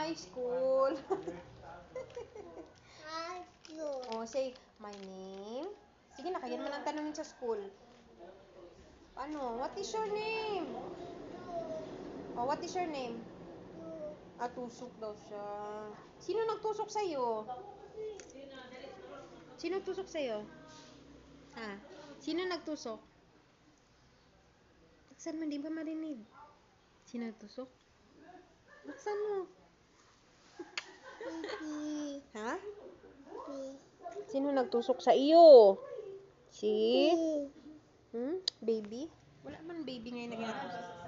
High school. Oh, say, my name. Sige na, kaya naman ang tanongin sa school. Ano? What is your name? Oh, what is your name? Tusok daw siya. Sino nagtusok sa'yo? Sino tusok sa'yo? Ha? Sino nagtusok? Buksan mo, hindi pa marinig. Sino nagtusok? Buksan mo. Ha? Sino nagtusok sa iyo? Si? Baby? Wala man baby ngayon na ginatusok.